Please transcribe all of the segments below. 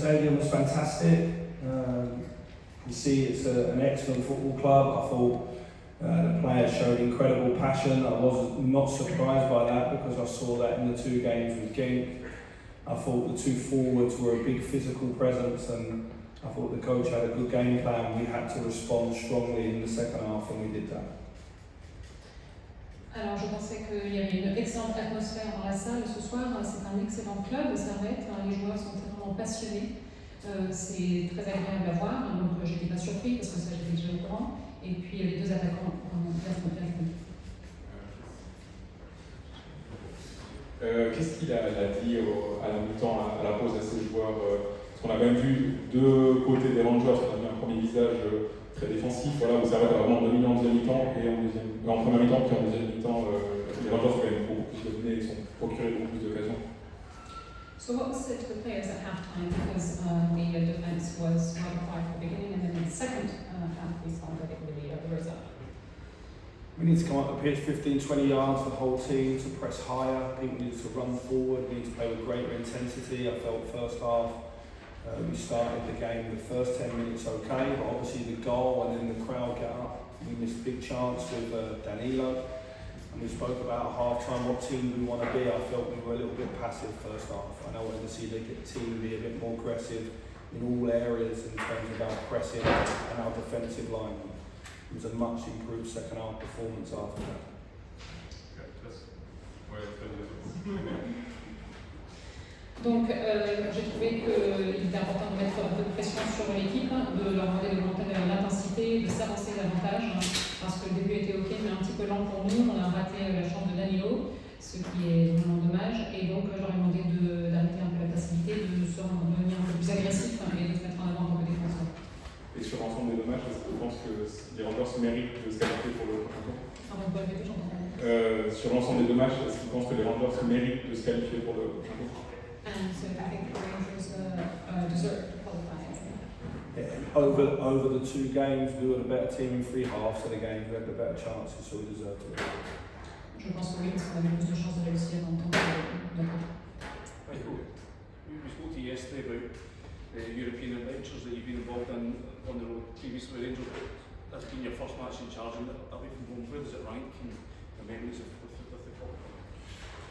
stadium was fantastic. You see it's an excellent football club. I thought the players showed incredible passion. I was not surprised by that because I saw that in the 2 games with Genk. I thought the 2 forwards were a big physical presence, and I thought the coach had a good game plan. We had to respond strongly in the second half, and we did that. Alors je pensais qu'il y avait une excellente atmosphère dans la salle ce soir. C'est un excellent club, Servette. Les joueurs sont vraiment passionnés. C'est très agréable à voir. Donc j'étais pas surpris parce que ça j'étais déjà au courant. Et puis les 2 attaquants ont bien joué. Qu'est-ce qu'il a dit à la mi-temps, à la pause à ses joueurs parce qu'on a même vu 2 côtés des Rangers. On a vu un premier visage très défensif. Voilà, vous savez, vraiment dominant en deuxième mi-temps et en première mi-temps, puis en deuxième mi-temps, les Rangers ont quand même beaucoup plus dominé et sont procurés beaucoup plus d'occasions. So what was said to the players at half-time, because the defence was rather quiet at the beginning, and then in the second half we saw that it really rose up. We need to come up the pitch 15-20 yards, the whole team, to press higher. People need to run forward, we need to play with greater intensity. I felt first half we started the game the first 10 minutes okay, but obviously the goal and then the crowd get up. We missed a big chance with Danilo. And we spoke about at half-time what team we want to be. I felt we were a little bit passive first half. I wanted to see the team be a bit more aggressive in all areas in terms of our pressing and our defensive line. It was a much improved second half performance after that. Donc j'ai trouvé qu'il était important de mettre un peu de pression sur l'équipe, de leur demander d'augmenter l'intensité, de s'avancer davantage, parce que le début était ok mais un petit peu lent pour nous. On a raté la chance de Danilo, ce qui est vraiment dommage, et donc je leur ai demandé d'arrêter un peu la passivité, de devenir un peu plus agressif et de se mettre en avant en tant que défenseur. Et sur l'ensemble des dommages, est-ce que je pense que les Rangers méritent de se qualifier pour le prochain tour? Pardon, vous pouvez répéter, j'entends pas. Sur l'ensemble des dommages, est-ce qu'ils pensent que les Rangers méritent de se qualifier pour le prochain tour? And so I think the Rangers deserve to qualify. Yeah, over the 2 games, we were the better team in 3 halves of the game. We had the better chances, so we deserve to win. Je pense que oui, parce qu'on avait plus de chances de réussir en tant que Michael, we spoke to you yesterday about European adventures that you've been involved in on the road previously with Rangers. That's been your first match in charge, and away from home, where does it rank in the memories with the club?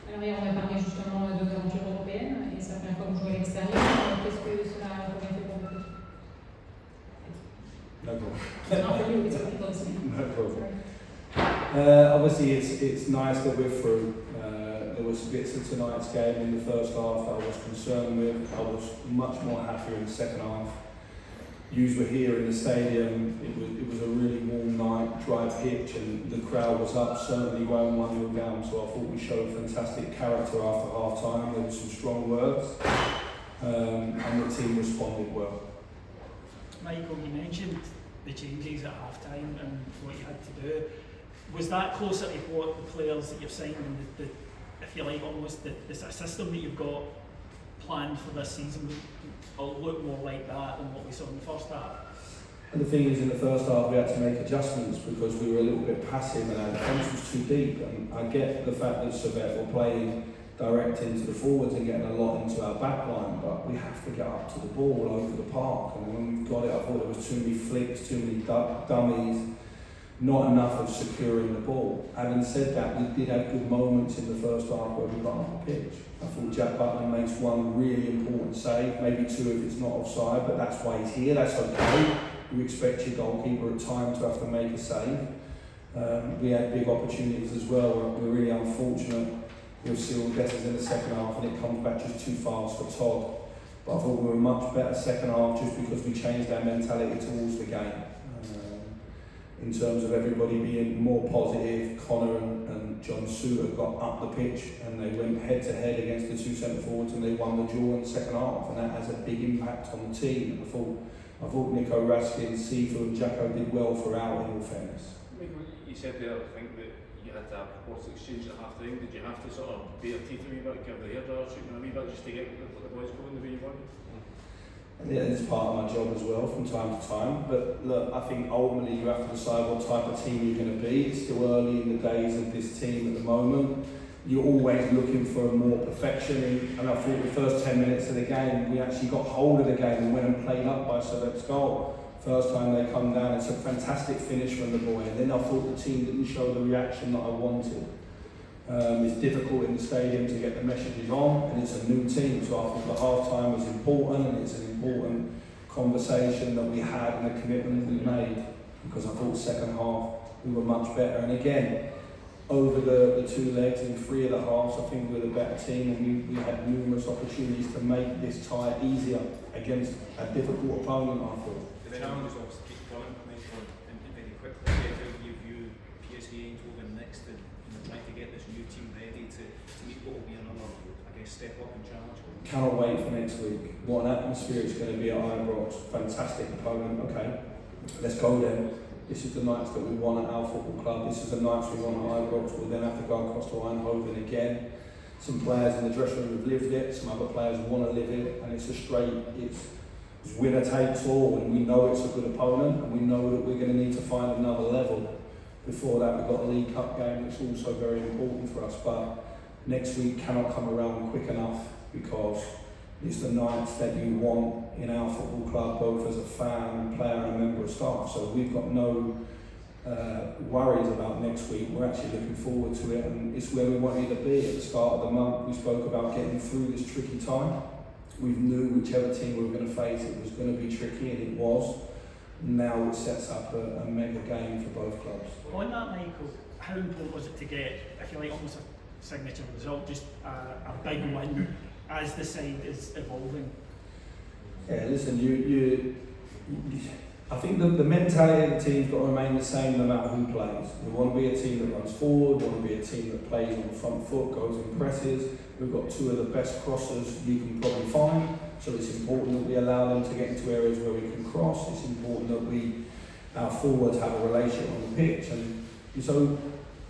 Alors hier, on a parlé justement de l'aventure européenne, et c'est la première fois que vous jouez à l'extérieur. Qu'est-ce que cela a fait pour vous? No problem. Not for you, it's for people listening. No problem. Obviously, it's nice that we're through. There was bits of tonight's game in the first half that I was concerned with. I was much more happier in the second half. Yous were here in the stadium. It was a really warm night, dry pitch, and the crowd was up, certainly going 1-0 down. So I thought we showed fantastic character after half time. There were some strong words, and the team responded well. Michael, you mentioned the changes at half time and what you had to do. Was that closer to what the players that you've signed and the if you like, almost the system that you've got planned for this season will look more like that than what we saw in the first half? And the thing is, in the first half we had to make adjustments because we were a little bit passive and our defence was too deep. And I get the fact that Servette were playing direct into the forwards and getting a lot into our back line, but we have to get up to the ball over the park. And when we've got it, I thought there was too many flicks, too many dummies, not enough of securing the ball. Having said that, we did have good moments in the first half where we got off the pitch. I thought Jack Butland makes one really important save, maybe 2 if it's not offside, but that's why he's here, that's okay. You expect your goalkeeper at times to have to make a save. We had big opportunities as well. We're really unfortunate with Seal Getters in the second half and it comes back just too fast for Todd. But I thought we were a much better second half just because we changed our mentality towards the game. In terms of everybody being more positive, Connor and John Suter got up the pitch and they went head to head against the 2 centre forwards and they won the duel in the second half, and that has a big impact on the team. I thought Nico Raskin, Sifu and Jacko did well throughout, in all fairness. You said there, I think, that you had to have reports exchanged at half time. Did you have to sort of beat your teeth a wee bit, give the hairdryer shooting a wee bit just to get the boys going the way you want? Yeah, it's part of my job as well from time to time, but look, I think ultimately you have to decide what type of team you're going to be. It's still early in the days of this team at the moment. you're always looking for more perfection. And I thought the first 10 minutes of the game, we actually got hold of the game and went and played up by Select's goal. First time they come down, it's a fantastic finish from the boy. And then I thought the team didn't show the reaction that I wanted. It's difficult in the stadium to get the messages on, and it's a new team, so I think the half-time was important, and it's an important conversation that we had and a commitment we made, because I thought second half we were much better. And again, over the two legs in three of the halves, I think we were the better team, and we had numerous opportunities to make this tie easier against a difficult opponent, I thought. The challenge is obviously keep going, and very quickly, how do you view PSV Eindhoven next, and trying to get this new team ready to meet what will be another, I guess, step up and challenge? Cannot wait for next week. What an atmosphere it's going to be at Ibrox. Fantastic opponent. Okay, let's go then. This is the nights that we won at our football club. This is the nights we won at Ibrox. We'll then have to go across to Eindhoven again. Some players in the dressing room have lived it. Some other players want to live it. And it's it's winner takes all. And we know it's a good opponent. And we know that we're going to need to find another level. Before that, we've got a League Cup game that's also very important for us. But next week cannot come around quick enough, because it's the nights that you want in our football club, both as a fan, player and member of staff. So we've got no worries about next week. We're actually looking forward to it, and it's where we wanted to be at the start of the month. We spoke about getting through this tricky time. We knew whichever team we were going to face, it was going to be tricky, and it was. Now it sets up a mega game for both clubs. On that, Michael, how important was it to get, I feel like, almost a signature result, just a big win as the side is evolving? Yeah, listen, I think the mentality of the team's got to remain the same no matter who plays. We want to be a team that runs forward, we want to be a team that plays on the front foot, goes and presses. We've got two of the best crossers you can probably find, so it's important that we allow them to get into areas where we can cross. It's important that our forwards have a relationship on the pitch, and so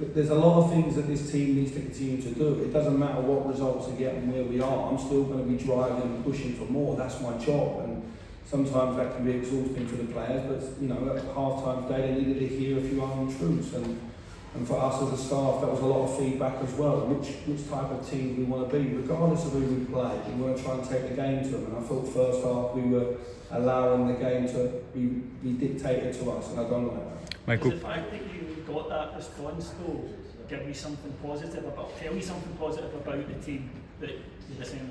there's a lot of things that this team needs to continue to do. It doesn't matter what results they get and where we are. I'm still going to be driving and pushing for more. That's my job, and sometimes that can be exhausting for the players. But at half-time day, they needed to hear a few untruths, and for us as a staff, that was a lot of feedback as well. Which type of team we want to be, regardless of who we play. We want to try and take the game to them. And I thought first half we were allowing the game to be dictated to us, and I don't like that. Michael, does the fact that you got that response though give you something positive about, tell you something positive about the team that you're assembling?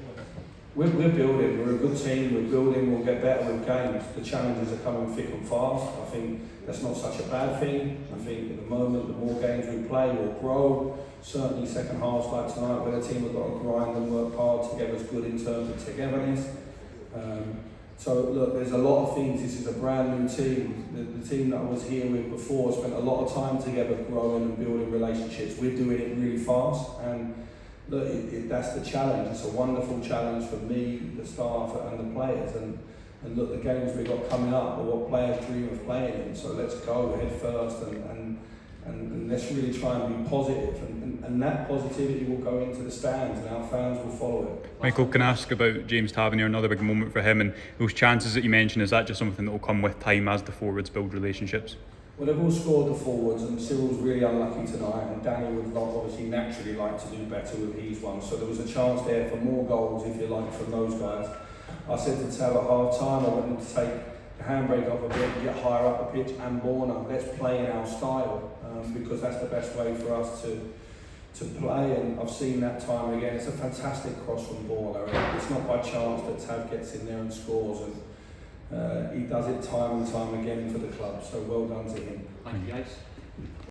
We're building, we're a good team, we're building, we'll get better with games. The challenges are coming thick and fast. I think that's not such a bad thing. I think at the moment, the more games we play, we'll grow. Certainly second halves like tonight, where the team have got to grind and work hard to get us good in terms of togetherness. So look, there's a lot of things. This is a brand new team. The team that I was here with before spent a lot of time together growing and building relationships. We're doing it really fast, and look, that's the challenge. It's a wonderful challenge for me, the staff and the players, and look, the games we've got coming up are what players dream of playing in, so let's go head first and let's really try and be positive, and that positivity will go into the stands and our fans will follow it. Michael, can I ask about James Tavernier, another big moment for him, and those chances that you mentioned, is that just something that will come with time as the forwards build relationships? Well, they've all scored the forwards, and Cyril's really unlucky tonight, and Danny would obviously naturally like to do better with his one, so there was a chance there for more goals, if you like, from those guys. I said to Tab at half time, I wanted to take the handbrake off a bit and get higher up the pitch, and Borna, let's play in our style, because that's the best way for us to play, and I've seen that time again. It's a fantastic cross from Borna, and it's not by chance that Tab gets in there and scores, and he does it time and time again for the club, so well done to him. Thank you guys.